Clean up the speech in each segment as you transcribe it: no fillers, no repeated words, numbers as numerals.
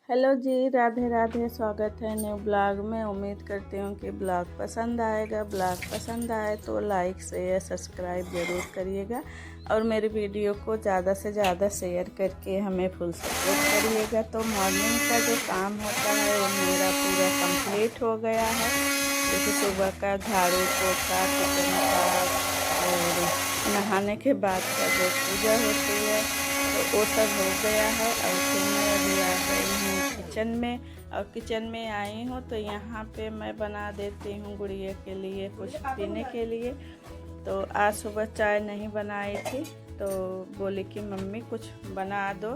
Hello जी, राधे राधे। स्वागत है new blog में। उम्मीद करती हूँ कि ब्लॉग पसंद आएगा। ब्लॉग पसंद आए तो लाइक शेयर सब्सक्राइब ज़रूर करिएगा और मेरी वीडियो को ज़्यादा से ज़्यादा शेयर करके हमें फुल सपोर्ट करिएगा। तो मॉर्निंग का जो काम होता है वो मेरा पूरा कंप्लीट हो गया है। जैसे सुबह का झाड़ू पोछा, किचन का और नहाने के बाद का जो पूजा होती है तो वो सब हो गया है। और फिर मैं अभी आ गई हूँ किचन में। और किचन में आई हूँ तो यहाँ पे मैं बना देती हूँ गुड़िया के लिए कुछ पीने के लिए। तो आज सुबह चाय नहीं बनाई थी तो बोली कि मम्मी कुछ बना दो।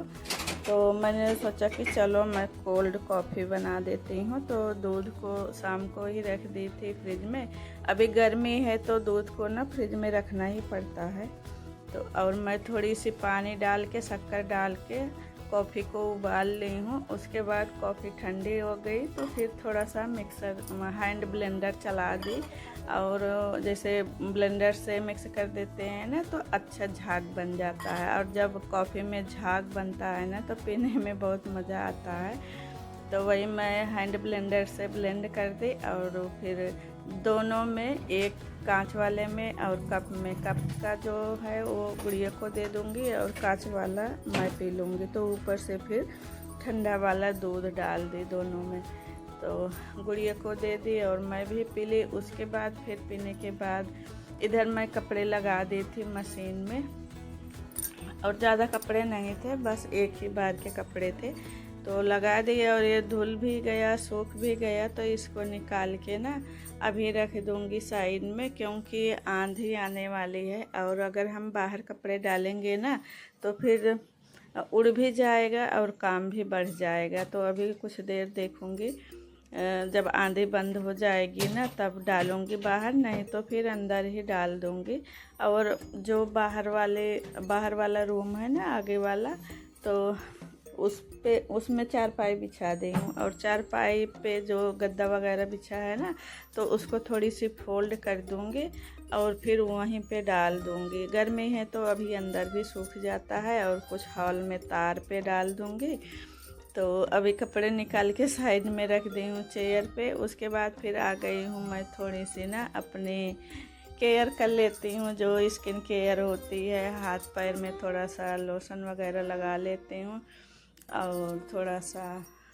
तो मैंने सोचा कि चलो मैं कोल्ड कॉफ़ी बना देती हूँ। तो दूध को शाम को ही रख दी थी फ्रिज में। अभी गर्मी है तो दूध को ना फ्रिज में रखना ही पड़ता है। तो और मैं थोड़ी सी पानी डाल के शक्कर डाल के कॉफ़ी को उबाल ली हूँ। उसके बाद कॉफ़ी ठंडी हो गई तो फिर थोड़ा सा मिक्सर हैंड ब्लेंडर चला दी। और जैसे ब्लेंडर से मिक्स कर देते हैं ना तो अच्छा झाग बन जाता है। और जब कॉफ़ी में झाग बनता है ना तो पीने में बहुत मज़ा आता है। तो वही मैं हैंड ब्लेंडर से ब्लेंड कर दी और फिर दोनों में, एक कांच वाले में और कप में, कप का जो है वो गुड़िया को दे दूंगी और कांच वाला मैं पी लूँगी। तो ऊपर से फिर ठंडा वाला दूध डाल दी दोनों में। तो गुड़िया को दे दी और मैं भी पी ली। उसके बाद फिर पीने के बाद इधर मैं कपड़े लगा दी थी मशीन में। और ज़्यादा कपड़े नहीं थे, बस एक ही बार के कपड़े थे तो लगा दिए। और ये धुल भी गया, सूख भी गया। तो इसको निकाल के ना अभी रख दूंगी साइड में, क्योंकि आंधी आने वाली है। और अगर हम बाहर कपड़े डालेंगे ना तो फिर उड़ भी जाएगा और काम भी बढ़ जाएगा। तो अभी कुछ देर देखूंगी, जब आंधी बंद हो जाएगी ना तब डालूंगी बाहर, नहीं तो फिर अंदर ही डाल दूंगी। और जो बाहर वाला रूम है ना, आगे वाला, तो उसमें चारपाई बिछा दी हूँ। और चारपाई पे जो गद्दा वगैरह बिछा है ना तो उसको थोड़ी सी फोल्ड कर दूँगी और फिर वहीं पे डाल दूँगी। गर्मी है तो अभी अंदर भी सूख जाता है। और कुछ हॉल में तार पे डाल दूँगी। तो अभी कपड़े निकाल के साइड में रख दी हूँ चेयर पे। उसके बाद फिर आ गई हूँ मैं थोड़ी सी ना अपने केयर कर लेती हूँ, जो स्किन केयर होती है। हाथ पैर में थोड़ा सा लोशन वगैरह लगा लेती हूँ और थोड़ा सा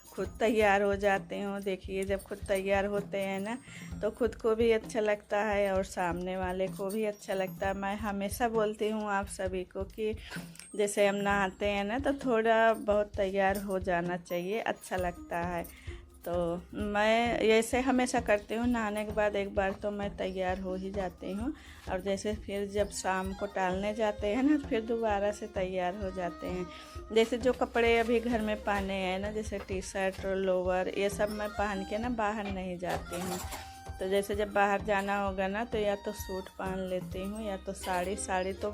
खुद तैयार हो जाती हूँ। देखिए, जब खुद तैयार होते हैं ना तो खुद को भी अच्छा लगता है और सामने वाले को भी अच्छा लगता है। मैं हमेशा बोलती हूँ आप सभी को कि जैसे हम नहाते हैं ना तो थोड़ा बहुत तैयार हो जाना चाहिए, अच्छा लगता है। तो मैं ऐसे हमेशा करती हूँ, नहाने के बाद एक बार तो मैं तैयार हो ही जाती हूँ। और जैसे फिर जब शाम को टालने जाते हैं ना फिर दोबारा से तैयार हो जाते हैं। जैसे जो कपड़े अभी घर में पहने हैं ना, जैसे टी शर्ट और लोवर, ये सब मैं पहन के ना बाहर नहीं जाती हूँ। तो जैसे जब बाहर जाना होगा ना तो या तो सूट पहन लेती हूँ या तो साड़ी। साड़ी तो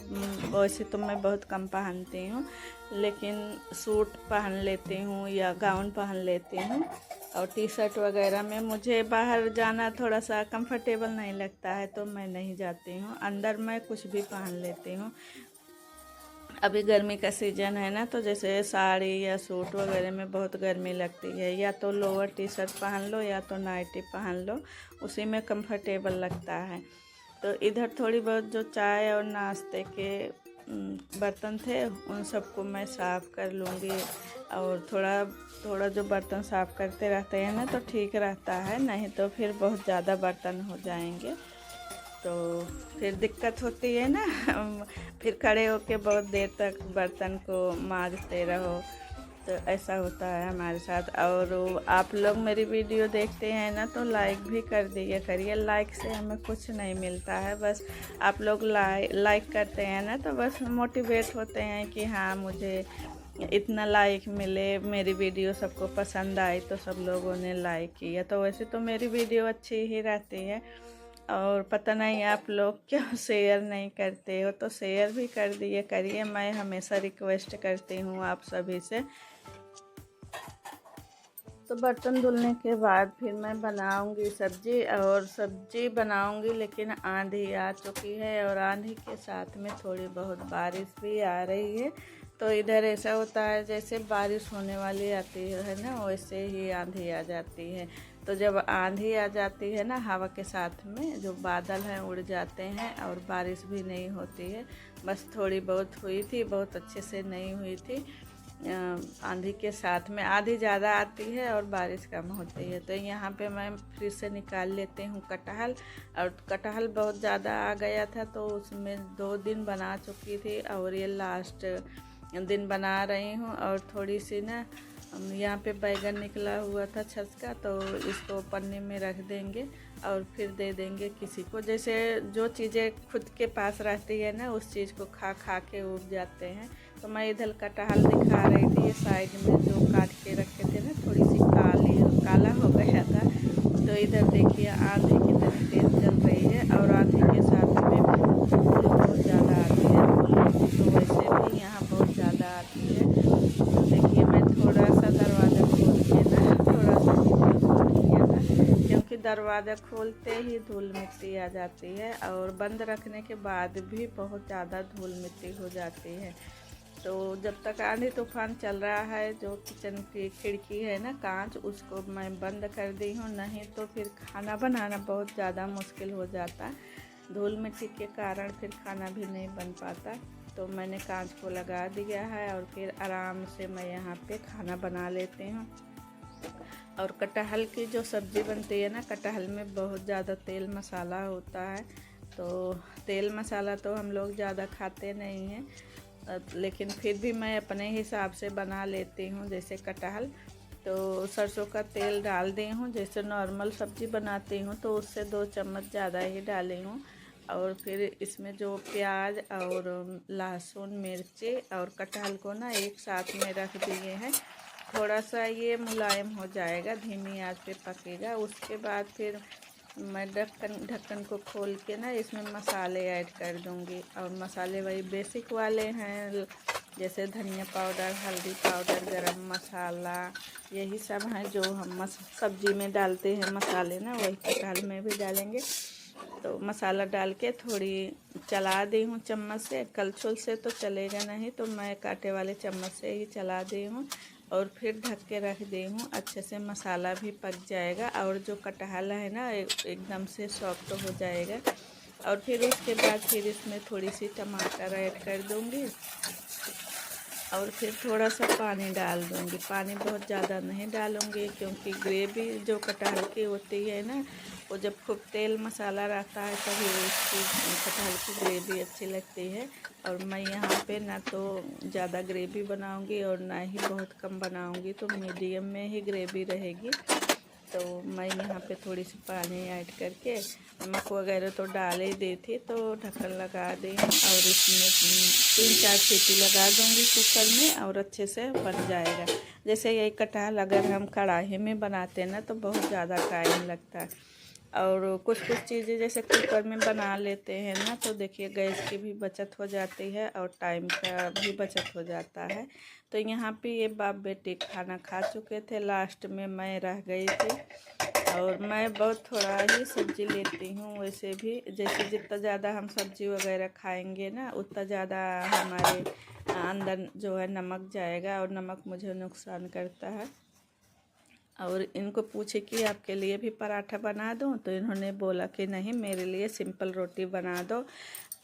वैसे तो मैं बहुत कम पहनती हूँ, लेकिन सूट पहन लेती हूँ या गाउन पहन लेती हूँ। और टी शर्ट वगैरह में मुझे बाहर जाना थोड़ा सा कंफर्टेबल नहीं लगता है तो मैं नहीं जाती हूँ। अंदर मैं कुछ भी पहन लेती हूँ। अभी गर्मी का सीज़न है ना तो जैसे साड़ी या सूट वगैरह में बहुत गर्मी लगती है, या तो लोअर टी शर्ट पहन लो या तो नाइटी पहन लो, उसी में कंफर्टेबल लगता है। तो इधर थोड़ी बहुत जो चाय और नाश्ते के बर्तन थे उन सबको मैं साफ़ कर लूँगी। और थोड़ा थोड़ा जो बर्तन साफ़ करते रहते हैं ना तो ठीक रहता है, नहीं तो फिर बहुत ज़्यादा बर्तन हो जाएंगे तो फिर दिक्कत होती है ना। फिर खड़े होके बहुत देर तक बर्तन को मांजते रहो, तो ऐसा होता है हमारे साथ। और आप लोग मेरी वीडियो देखते हैं ना तो लाइक भी कर दिया करिए। लाइक से हमें कुछ नहीं मिलता है, बस आप लोग लाइक करते हैं ना तो बस मोटिवेट होते हैं कि हाँ मुझे इतना लाइक मिले, मेरी वीडियो सबको पसंद आई तो सब लोगों ने लाइक किया। तो वैसे तो मेरी वीडियो अच्छी ही रहती है और पता नहीं आप लोग क्यों शेयर नहीं करते हो, तो शेयर भी कर दिए करिए। मैं हमेशा रिक्वेस्ट करती हूँ आप सभी से। तो बर्तन धुलने के बाद फिर मैं बनाऊंगी सब्जी, और सब्जी बनाऊंगी लेकिन आंधी आ चुकी है और आंधी के साथ में थोड़ी बहुत बारिश भी आ रही है। तो इधर ऐसा होता है जैसे बारिश होने वाली आती है ना, वैसे ही आंधी आ जाती है। तो जब आंधी आ जाती है ना, हवा के साथ में जो बादल हैं उड़ जाते हैं और बारिश भी नहीं होती है। बस थोड़ी बहुत हुई थी, बहुत अच्छे से नहीं हुई थी। आंधी के साथ में आंधी ज़्यादा आती है और बारिश कम होती है। तो यहाँ पे मैं फ्रिज से निकाल लेती हूँ कटहल, और कटहल बहुत ज़्यादा आ गया था तो उसमें 2 दिन बना चुकी थी और ये लास्ट दिन बना रही हूँ। और थोड़ी सी ना यहाँ पे बैगन निकला हुआ था छत का, तो इसको पन्नी में रख देंगे और फिर दे देंगे किसी को। जैसे जो चीज़ें खुद के पास रहती है ना, उस चीज़ को खा खा के उग जाते हैं। तो मैं इधर कटहल दिखा रही थी, ये साइड में जो काट के रखे थे ना, थोड़ी सी काला हो गया था। तो इधर देखिए आंधी कितनी तेज़ चल रही है और आंधी के साथ में धूल बहुत ज़्यादा आती है। तो वैसे भी यहाँ बहुत ज़्यादा आती है। तो देखिए मैं थोड़ा सा दरवाज़ा खोल के ना थोड़ा सा वीडियो शूट किया था, क्योंकि दरवाज़ा खोलते ही धूल मिट्टी आ जाती है और बंद रखने के बाद भी बहुत ज़्यादा धूल मिट्टी हो जाती है। तो जब तक आंधी तूफान चल रहा है, जो किचन की खिड़की है ना कांच, उसको मैं बंद कर दी हूँ, नहीं तो फिर खाना बनाना बहुत ज़्यादा मुश्किल हो जाता। धूल मिट्टी के कारण फिर खाना भी नहीं बन पाता। तो मैंने कांच को लगा दिया है और फिर आराम से मैं यहाँ पे खाना बना लेती हूँ। और कटहल की जो सब्ज़ी बनती है ना, कटहल में बहुत ज़्यादा तेल मसाला होता है। तो तेल मसाला तो हम लोग ज़्यादा खाते नहीं हैं, लेकिन फिर भी मैं अपने हिसाब से बना लेती हूँ। जैसे कटहल तो सरसों का तेल डाल दी हूँ, जैसे नॉर्मल सब्ज़ी बनाती हूँ तो उससे 2 चम्मच ज़्यादा ही डाली हूँ। और फिर इसमें जो प्याज और लहसुन मिर्ची और कटहल को ना एक साथ में रख दिए हैं। थोड़ा सा ये मुलायम हो जाएगा, धीमी आंच पे पकेगा। उसके बाद फिर मैं ढक्कन को खोल के ना इसमें मसाले ऐड कर दूँगी। और मसाले वही बेसिक वाले हैं, जैसे धनिया पाउडर, हल्दी पाउडर, गरम मसाला, यही सब हैं जो हम सब्ज़ी में डालते हैं मसाले ना, वही कटहल में भी डालेंगे। तो मसाला डाल के थोड़ी चला दी हूँ चम्मच से, कलछुल से तो चलेगा नहीं, तो मैं कांटे वाले चम्मच से ही चला दी हूँ। और फिर ढक के रख दी हूँ, अच्छे से मसाला भी पक जाएगा और जो कटहल है ना एकदम से सॉफ्ट हो जाएगा। और फिर उसके बाद फिर इसमें थोड़ी सी टमाटर ऐड कर दूँगी और फिर थोड़ा सा पानी डाल दूँगी। पानी बहुत ज़्यादा नहीं डालूँगी, क्योंकि ग्रेवी जो कटहल की होती है ना, वो जब खूब तेल मसाला रहता है तभी उसकी कटहल की ग्रेवी अच्छी लगती है। और मैं यहाँ पे ना तो ज़्यादा ग्रेवी बनाऊँगी और ना ही बहुत कम बनाऊँगी, तो मीडियम में ही ग्रेवी रहेगी। तो मैं यहाँ पे थोड़ी सी पानी ऐड करके नमक वगैरह तो डाल ही दी थी, तो ढक्कन लगा दी और इसमें 3-4 सीटी लगा दूँगी कुकर में और अच्छे से बन जाएगा। जैसे यही कटहल अगर हम कढ़ाई में बनाते हैं ना तो बहुत ज़्यादा टाइम लगता है। और कुछ चीज़ें जैसे कुकर में बना लेते हैं ना, तो देखिए गैस की भी बचत हो जाती है और टाइम का भी बचत हो जाता है। तो यहाँ पे ये बाप बेटी खाना खा चुके थे, लास्ट में मैं रह गई थी। और मैं बहुत थोड़ा ही सब्ज़ी लेती हूँ, वैसे भी जैसे जितना ज़्यादा हम सब्ज़ी वगैरह खाएंगे ना, उतना ज़्यादा हमारे अंदर जो है नमक जाएगा और नमक मुझे नुकसान करता है। और इनको पूछे कि आपके लिए भी पराठा बना दूं, तो इन्होंने बोला कि नहीं, मेरे लिए सिंपल रोटी बना दो।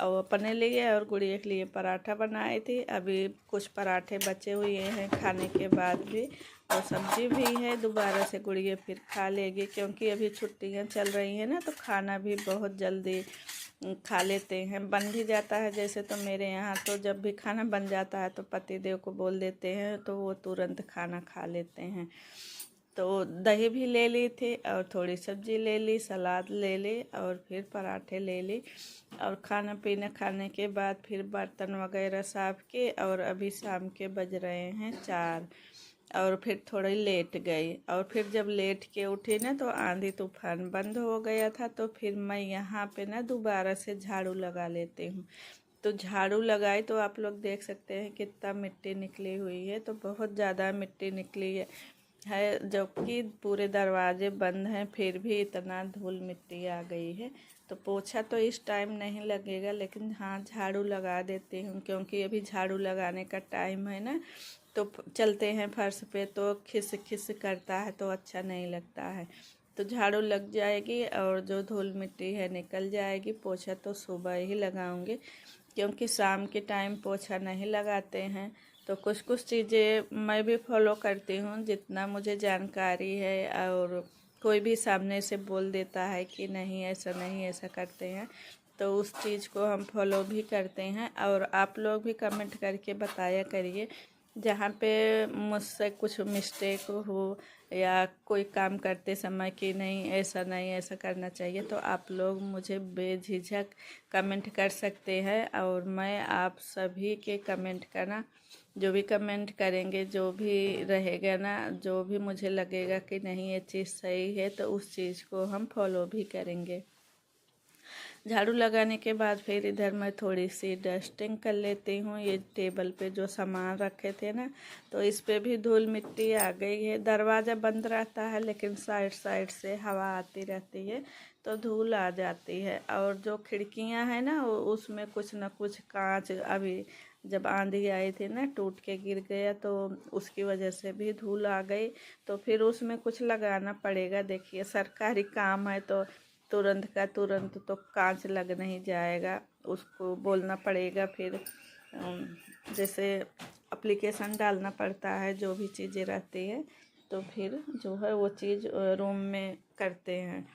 और अपने लिए और गुड़िया के लिए पराठा बनाई थी। अभी कुछ पराठे बचे हुए हैं खाने के बाद भी, और सब्ज़ी भी है, दोबारा से गुड़िया फिर खा लेगी, क्योंकि अभी छुट्टियां चल रही हैं ना, तो खाना भी बहुत जल्दी खा लेते हैं, बन भी जाता है। जैसे तो मेरे यहाँ तो जब भी खाना बन जाता है तो पतिदेव को बोल देते हैं, तो वो तुरंत खाना खा लेते हैं। तो दही भी ले ली थी और थोड़ी सब्ज़ी ले ली, सलाद ले ली और फिर पराठे ले ली। और खाना पीना खाने के बाद फिर बर्तन वगैरह साफ़ किए और अभी शाम के बज रहे हैं 4। और फिर थोड़ी लेट गई, और फिर जब लेट के उठी ना तो आंधी तूफान बंद हो गया था। तो फिर मैं यहाँ पे ना दोबारा से झाड़ू लगा लेती हूँ। तो झाड़ू लगाई तो आप लोग देख सकते हैं कितना मिट्टी निकली हुई है, तो बहुत ज़्यादा मिट्टी निकली है। है, जबकि पूरे दरवाजे बंद हैं, फिर भी इतना धूल मिट्टी आ गई है। तो पोछा तो इस टाइम नहीं लगेगा, लेकिन हाँ झाड़ू लगा देती हूँ, क्योंकि अभी झाड़ू लगाने का टाइम है ना। तो चलते हैं फर्श पे तो खिस खिस करता है, तो अच्छा नहीं लगता है। तो झाड़ू लग जाएगी और जो धूल मिट्टी है निकल जाएगी। पोछा तो सुबह ही लगाऊंगी, क्योंकि शाम के टाइम पोछा नहीं लगाते हैं। तो कुछ कुछ चीज़ें मैं भी फॉलो करती हूँ, जितना मुझे जानकारी है। और कोई भी सामने से बोल देता है कि नहीं ऐसा नहीं, ऐसा करते हैं, तो उस चीज़ को हम फॉलो भी करते हैं। और आप लोग भी कमेंट करके बताया करिए, जहाँ पे मुझसे कुछ मिस्टेक हो या कोई काम करते समय कि नहीं ऐसा करना चाहिए, तो आप लोग मुझे बेझिझक कमेंट कर सकते हैं। और मैं आप सभी के कमेंट करना, जो भी कमेंट करेंगे, जो भी रहेगा ना, जो भी मुझे लगेगा कि नहीं ये चीज़ सही है, तो उस चीज़ को हम फॉलो भी करेंगे। झाड़ू लगाने के बाद फिर इधर मैं थोड़ी सी डस्टिंग कर लेती हूँ। ये टेबल पे जो सामान रखे थे ना, तो इस पे भी धूल मिट्टी आ गई है। दरवाज़ा बंद रहता है, लेकिन साइड साइड से हवा आती रहती है, तो धूल आ जाती है। और जो खिड़कियाँ हैं ना, उसमें कुछ न कुछ कांच, अभी जब आंधी आई थी ना, टूट के गिर गया, तो उसकी वजह से भी धूल आ गई। तो फिर उसमें कुछ लगाना पड़ेगा। देखिए सरकारी काम है, तो तुरंत का तुरंत तो कांच लग नहीं जाएगा, उसको बोलना पड़ेगा। फिर जैसे एप्लीकेशन डालना पड़ता है, जो भी चीज़ें रहती है, तो फिर जो है वो चीज़ रूम में करते हैं।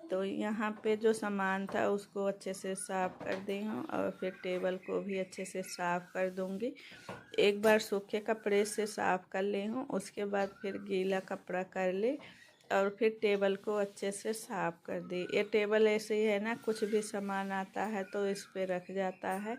तो यहाँ पे जो सामान था उसको अच्छे से साफ़ कर दी हूँ, और फिर टेबल को भी अच्छे से साफ़ कर दूँगी। एक बार सूखे कपड़े से साफ़ कर ली हूँ, उसके बाद फिर गीला कपड़ा कर ले, और फिर टेबल को अच्छे से साफ़ कर दी। ये टेबल ऐसे ही है ना, कुछ भी सामान आता है तो इस पे रख जाता है,